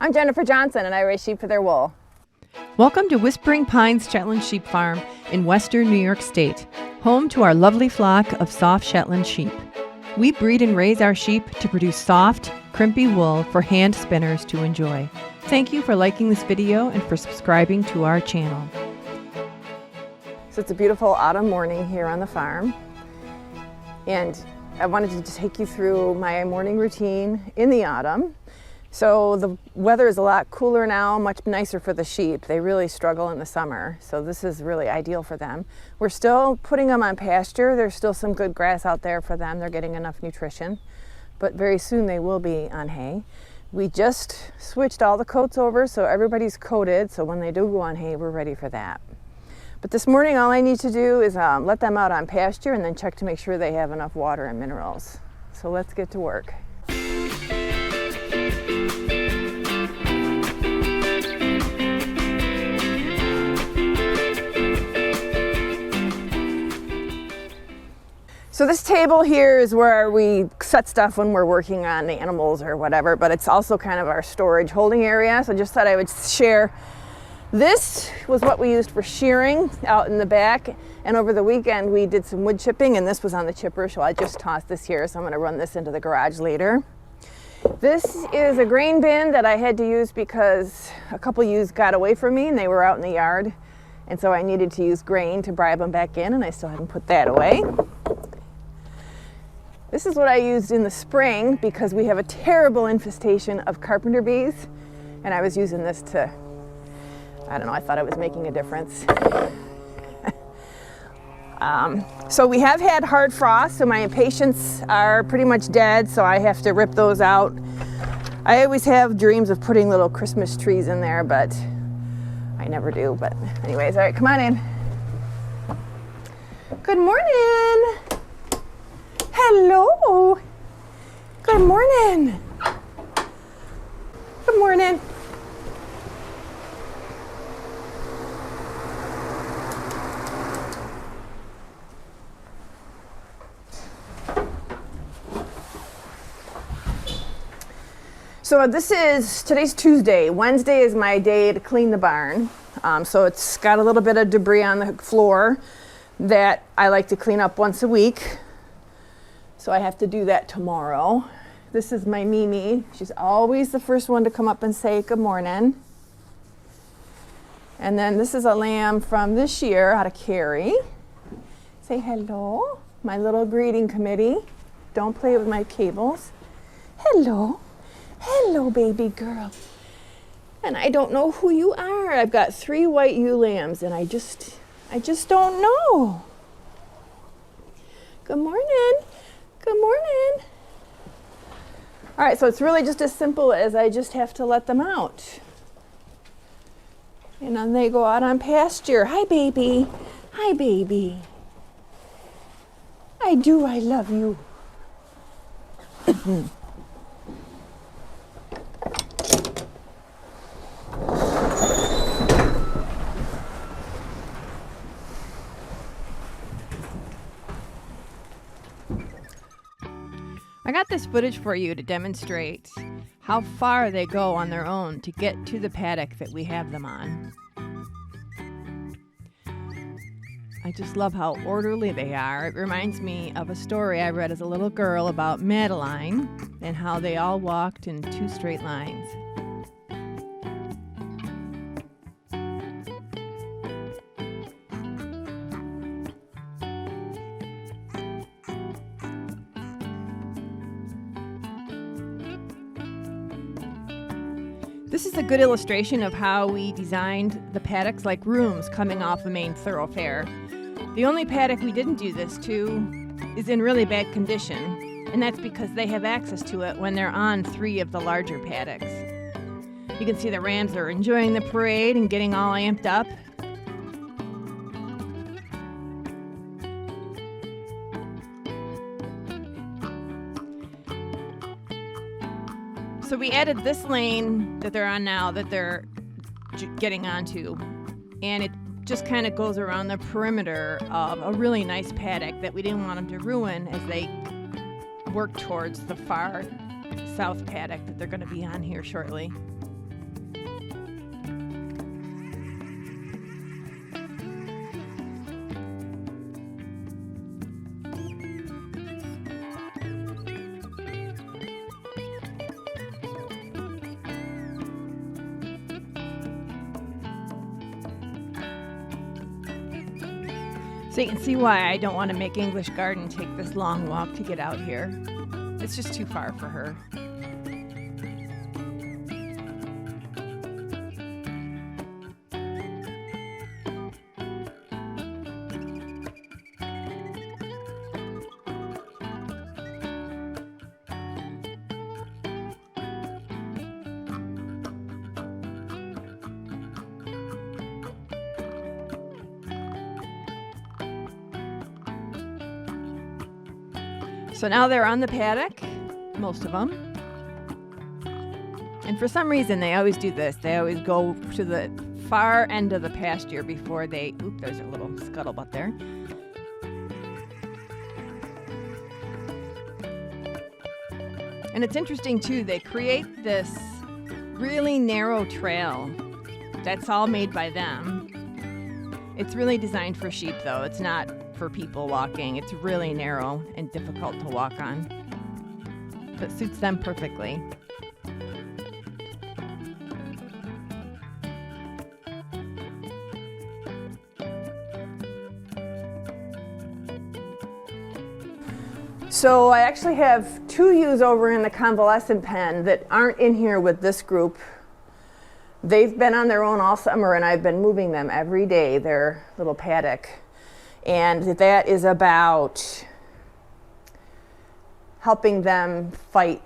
I'm Jennifer Johnson and I raise sheep for their wool. Welcome to Whispering Pines Shetland Sheep Farm in western New York State, home to our lovely flock of soft Shetland sheep. We breed and raise our sheep to produce soft, crimpy wool for hand spinners to enjoy. Thank you for liking this video and for subscribing to our channel. So it's a beautiful autumn morning here on the farm, and I wanted to take you through my morning routine in the autumn. So the weather is a lot cooler now, much nicer for the sheep. They really struggle in the summer, so this is really ideal for them. We're still putting them on pasture. There's still some good grass out there for them. They're getting enough nutrition, but very soon they will be on hay. We just switched all the coats over, so everybody's coated, so when they do go on hay, we're ready for that. But this morning, all I need to do is let them out on pasture and then check to make sure they have enough water and minerals. So let's get to work. So this table here is where we set stuff when we're working on the animals or whatever, but it's also kind of our storage holding area. So just thought I would share. This was what we used for shearing out in the back, and over the weekend we did some wood chipping, and this was on the chipper, so I just tossed this here, so I'm going to run this into the garage later. This is a grain bin that I had to use because a couple ewes got away from me and they were out in the yard, and so I needed to use grain to bribe them back in, and I still haven't put that away. This is what I used in the spring because we have a terrible infestation of carpenter bees, and I was using this to, I don't know, I thought it was making a difference. So we have had hard frost, so my impatiens are pretty much dead, so I have to rip those out. I always have dreams of putting little Christmas trees in there, but I never do. But anyways, all right, come on in. Good morning. Hello. Good morning. Good morning. So today's Tuesday. Wednesday is my day to clean the barn. So it's got a little bit of debris on the floor that I like to clean up once a week. So I have to do that tomorrow. This is my Mimi. She's always the first one to come up and say good morning. And then this is a lamb from this year out of Cary. Say hello. My little greeting committee. Don't play with my cables. Hello. Hello, baby girl. And I don't know who you are. I've got 3 white ewe lambs, and I just don't know. Good morning. Good morning. All right, so it's really just as simple as I just have to let them out. And then they go out on pasture. Hi, baby. Hi, baby. I love you. I got this footage for you to demonstrate how far they go on their own to get to the paddock that we have them on. I just love how orderly they are. It reminds me of a story I read as a little girl about Madeline and how they all walked in 2 straight lines. This is a good illustration of how we designed the paddocks like rooms coming off a main thoroughfare. The only paddock we didn't do this to is in really bad condition, and that's because they have access to it when they're on 3 of the larger paddocks. You can see the rams are enjoying the parade and getting all amped up. So we added this lane that they're on now that they're getting onto, and it just kind of goes around the perimeter of a really nice paddock that we didn't want them to ruin as they work towards the far south paddock that they're going to be on here shortly. So you can see why I don't want to make English Garden take this long walk to get out here. It's just too far for her. So now they're on the paddock, most of them. And for some reason, they always do this. They always go to the far end of the pasture before they, there's a little scuttlebutt there. And it's interesting too, they create this really narrow trail that's all made by them. It's really designed for sheep though. It's not for people walking. It's really narrow and difficult to walk on, but suits them perfectly. So I actually have 2 ewes over in the convalescent pen that aren't in here with this group. They've been on their own all summer and I've been moving them every day, their little paddock. And that is about helping them fight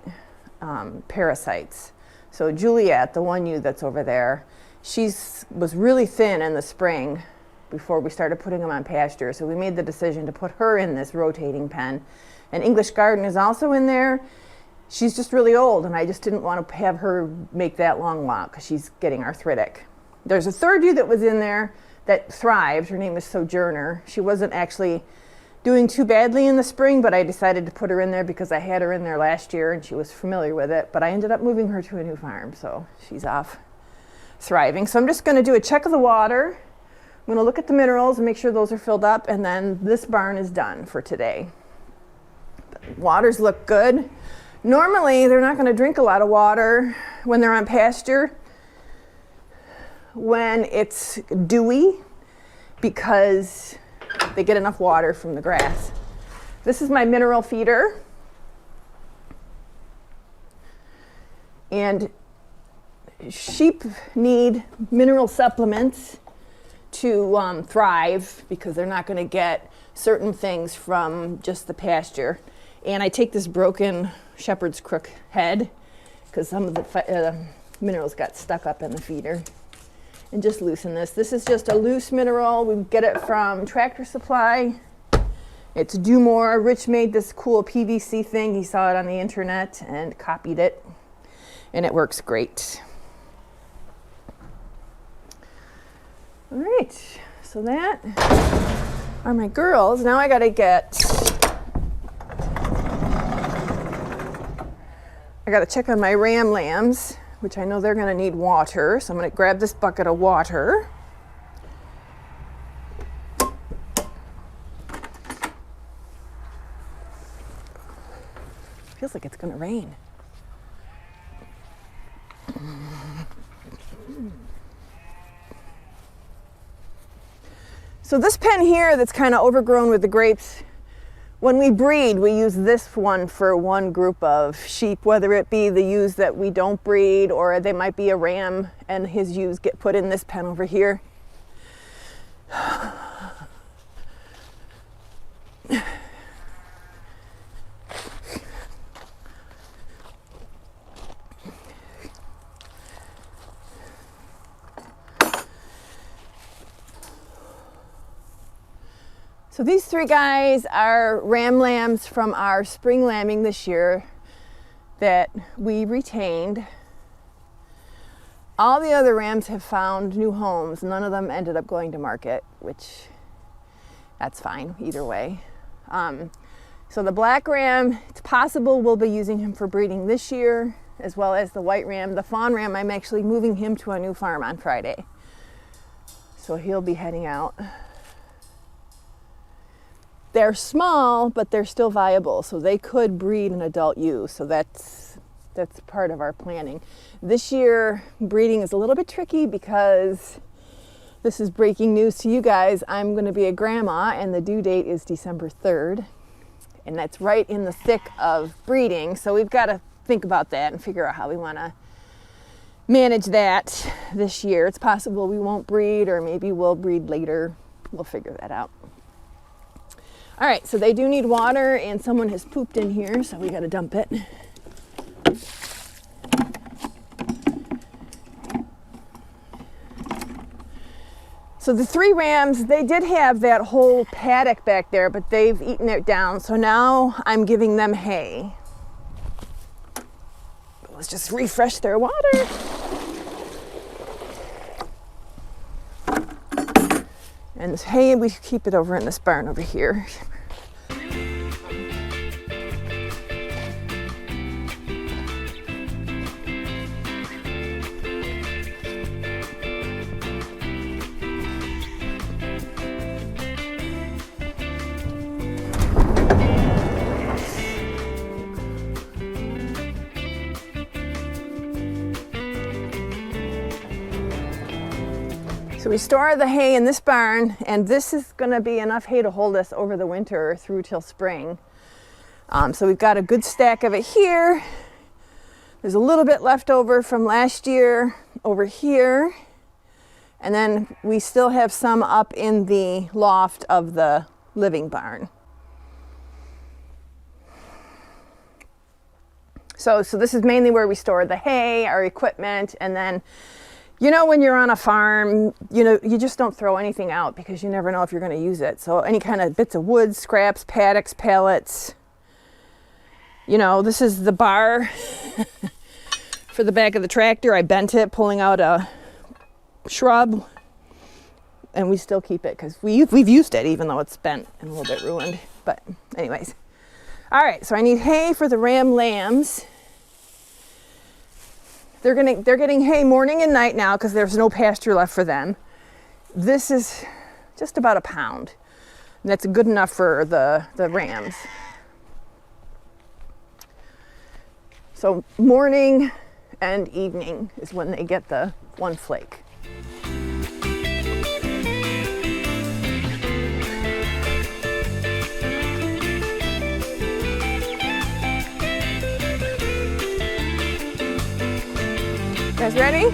parasites. So Juliet, the one ewe that's over there, was really thin in the spring before we started putting them on pasture. So we made the decision to put her in this rotating pen. And English Garden is also in there. She's just really old and I just didn't want to have her make that long walk because she's getting arthritic. There's a 3rd ewe that was in there that thrived. Her name is Sojourner. She wasn't actually doing too badly in the spring, but I decided to put her in there because I had her in there last year and she was familiar with it. But I ended up moving her to a new farm, so she's off thriving. So I'm just going to do a check of the water. I'm going to look at the minerals and make sure those are filled up, and then this barn is done for today. But waters look good. Normally, they're not going to drink a lot of water when they're on pasture when it's dewy because they get enough water from the grass. This is my mineral feeder. And sheep need mineral supplements to thrive because they're not going to get certain things from just the pasture. And I take this broken shepherd's crook head because some of the minerals got stuck up in the feeder, and just loosen this. This is just a loose mineral. We get it from Tractor Supply. It's Do More. Rich made this cool PVC thing. He saw it on the internet and copied it, and it works great. All right, so that are my girls. Now I gotta check on my ram lambs, which I know they're gonna need water. So I'm gonna grab this bucket of water. Feels like it's gonna rain. So this pen here that's kind of overgrown with the grapes, when we breed, we use this one for one group of sheep, whether it be the ewes that we don't breed, or they might be a ram and his ewes get put in this pen over here. So these 3 guys are ram lambs from our spring lambing this year that we retained. All the other rams have found new homes. None of them ended up going to market, which that's fine either way. So the black ram, it's possible we'll be using him for breeding this year, as well as the white ram. The fawn ram, I'm actually moving him to a new farm on Friday. So he'll be heading out. They're small, but they're still viable, so they could breed an adult ewe. So that's part of our planning. This year, breeding is a little bit tricky because This is breaking news to you guys. I'm going to be a grandma and the due date is December 3rd. And that's right in the thick of breeding. So we've got to think about that and figure out how we want to manage that this year. It's possible we won't breed, or maybe we'll breed later. We'll figure that out. All right, so they do need water, and someone has pooped in here, so we got to dump it. So the 3 rams, they did have that whole paddock back there, but they've eaten it down. So now I'm giving them hay. Let's just refresh their water. And this hay, we keep it over in this barn over here. So we store the hay in this barn, and this is going to be enough hay to hold us over the winter through till spring. So we've got a good stack of it here. There's a little bit left over from last year over here. And then we still have some up in the loft of the living barn. So this is mainly where we store the hay, our equipment, and then you know, when you're on a farm, you know, you just don't throw anything out because you never know if you're going to use it. So any kind of bits of wood, scraps, paddocks, pallets. You know, this is the bar for the back of the tractor. I bent it, pulling out a shrub, and we still keep it because we've used it, even though it's bent and a little bit ruined. But anyways. All right, so I need hay for the ram lambs. They're getting hay morning and night now because there's no pasture left for them. This is just about a pound. And that's good enough for the rams. So morning and evening is when they get the 1 flake. You guys ready?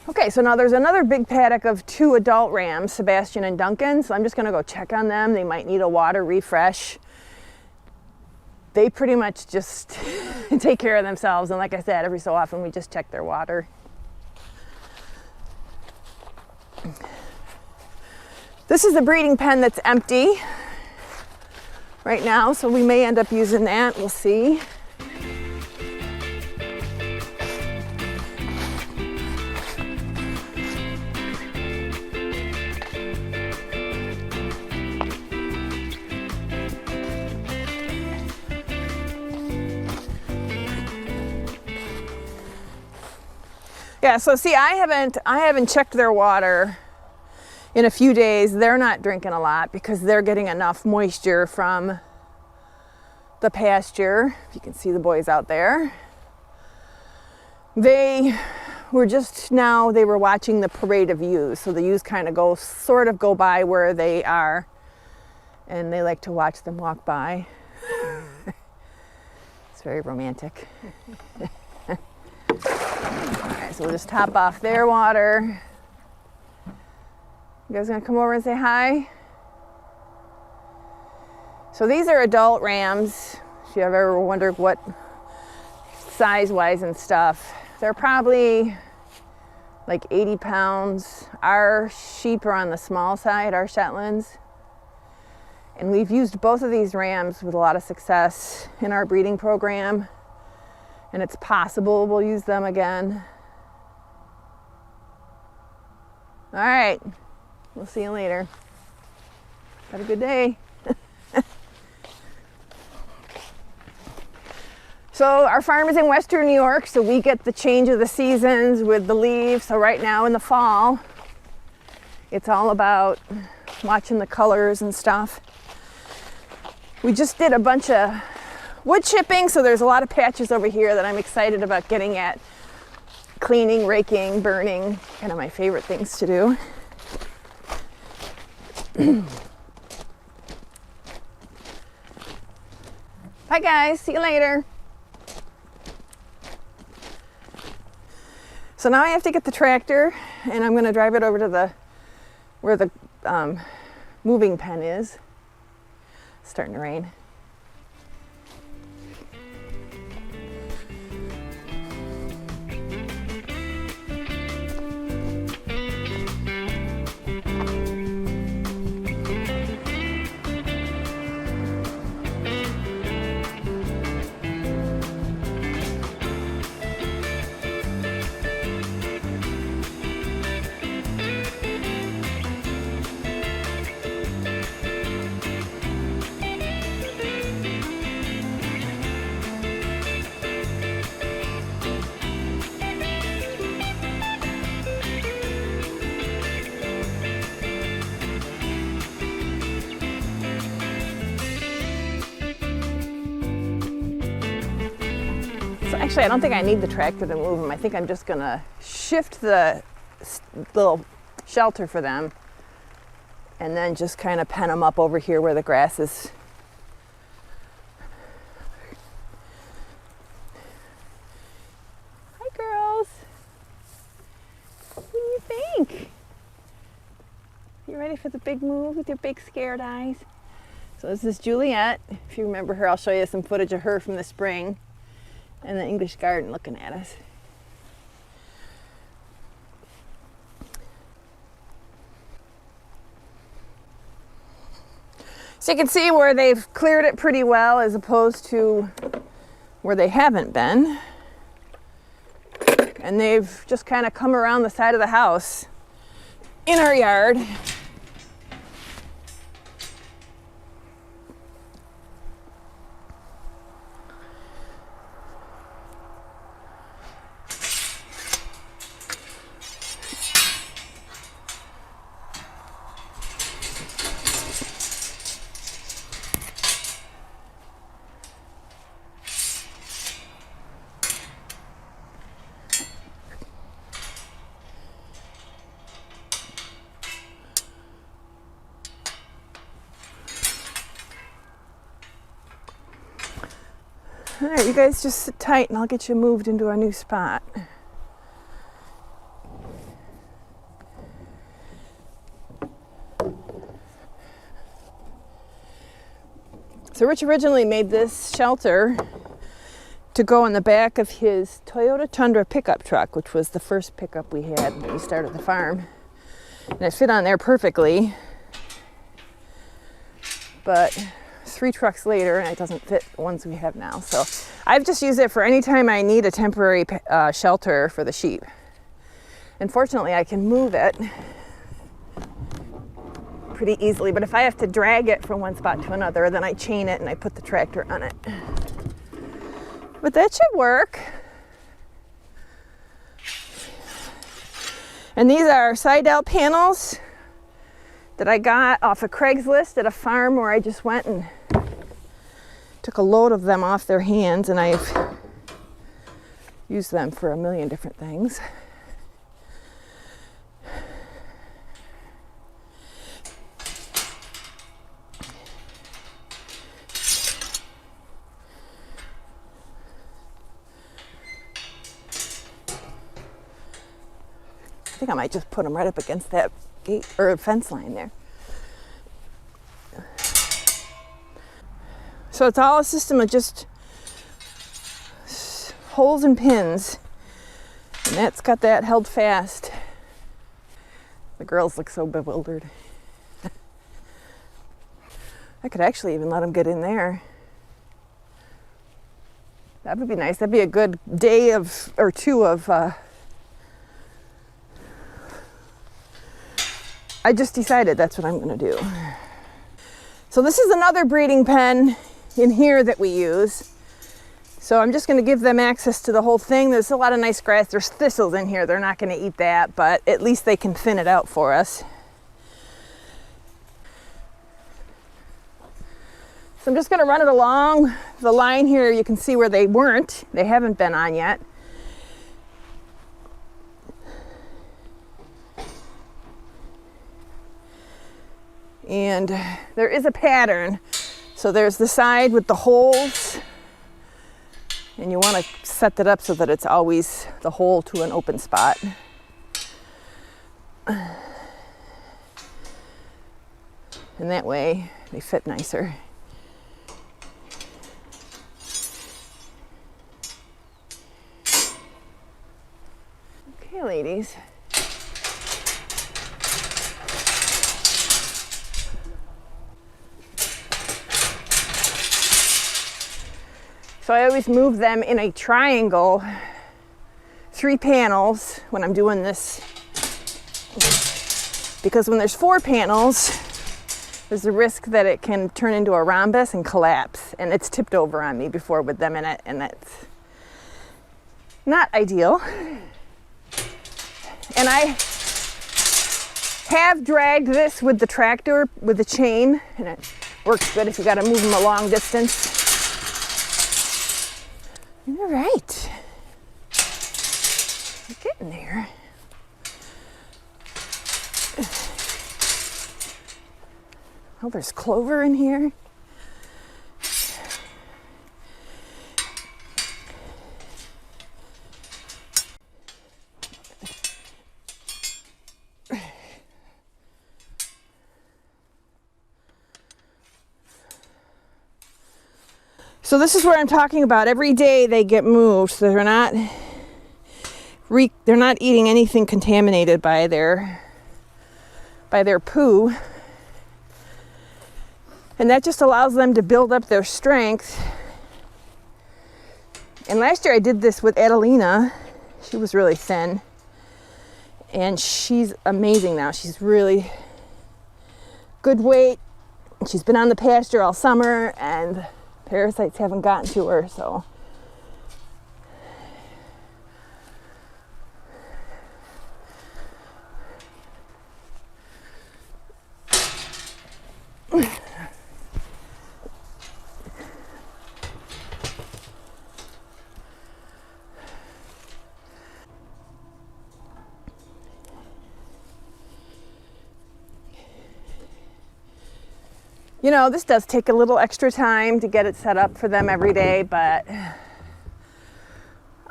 Okay, so now there's another big paddock of 2 adult rams, Sebastian and Duncan. So I'm just gonna go check on them. They might need a water refresh. They pretty much just take care of themselves. And like I said, every so often we just check their water. This is the breeding pen that's empty right now, so we may end up using that. We'll see. Yeah, so see, I haven't checked their water in a few days. They're not drinking a lot because they're getting enough moisture from the pasture. If you can see the boys out there. They were watching the parade of ewes. So the ewes kind of go by where they are, and they like to watch them walk by. It's very romantic. Alright, so we'll just top off their water. You guys gonna come over and say hi? So these are adult rams. If you ever wondered what size-wise and stuff, they're probably like 80 pounds. Our sheep are on the small side, our Shetlands. And we've used both of these rams with a lot of success in our breeding program. And it's possible we'll use them again. All right, we'll see you later. Have a good day. So our farm is in Western New York, so we get the change of the seasons with the leaves. So right now in the fall, it's all about watching the colors and stuff. We just did a bunch of wood chipping, so there's a lot of patches over here that I'm excited about getting at. Cleaning, raking, burning, kind of my favorite things to do. Bye guys, see you later. So now I have to get the tractor and I'm gonna drive it over to where the moving pen is. It's starting to rain. So actually, I don't think I need the tractor to move them. I think I'm just gonna shift the little shelter for them and then just kind of pen them up over here where the grass is. Hi girls. What do you think? You ready for the big move with your big scared eyes? So this is Juliet. If you remember her, I'll show you some footage of her from the spring. And the English garden looking at us. So you can see where they've cleared it pretty well as opposed to where they haven't been. And they've just kind of come around the side of the house in our yard. All right, you guys just sit tight and I'll get you moved into a new spot. So Rich originally made this shelter to go in the back of his Toyota Tundra pickup truck, which was the first pickup we had when we started the farm. And it fit on there perfectly. But 3 trucks later, and it doesn't fit the ones we have now. So I've just used it for any time I need a temporary shelter for the sheep. And fortunately, I can move it pretty easily. But if I have to drag it from one spot to another, then I chain it and I put the tractor on it. But that should work. And these are side-out panels that I got off of Craigslist at a farm where I just went and took a load of them off their hands, and I've used them for a million different things. I think I might just put them right up against that gate or fence line there. So it's all a system of just holes and pins, and that's got that held fast. The girls look so bewildered. I could actually even let them get in there. That would be nice. That'd be a good day or two of I just decided that's what I'm going to do. So this is another breeding pen in here that we use. So I'm just going to give them access to the whole thing. There's a lot of nice grass. There's thistles in here. They're not going to eat that, but at least they can thin it out for us. So I'm just going to run it along the line here. You can see where they haven't been on yet. And there is a pattern. So there's the side with the holes, and you want to set that up so that it's always the hole to an open spot. And that way they fit nicer. Okay, ladies. So I always move them in a triangle, 3 panels when I'm doing this, because when there's 4 panels, there's a risk that it can turn into a rhombus and collapse, and it's tipped over on me before with them in it, and that's not ideal. And I have dragged this with the tractor with the chain, and it works good if you got to move them a long distance. All right, we're getting there. Oh, there's clover in here. So this is where I'm talking about. Every day they get moved, so they're not eating anything contaminated by their poo. And that just allows them to build up their strength. And last year I did this with Adelina. She was really thin. And she's amazing now. She's really good weight. She's been on the pasture all summer, and parasites haven't gotten to her, so. You know, this does take a little extra time to get it set up for them every day, but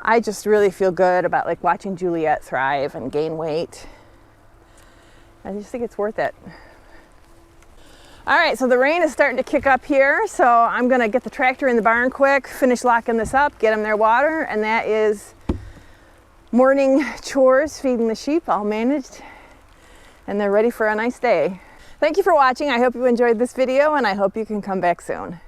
I just really feel good about like watching Juliet thrive and gain weight. I just think it's worth it. All right, so the rain is starting to kick up here, so I'm gonna get the tractor in the barn quick, finish locking this up, get them their water, and that is morning chores, feeding the sheep, all managed, and they're ready for a nice day. Thank you for watching. I hope you enjoyed this video, and I hope you can come back soon.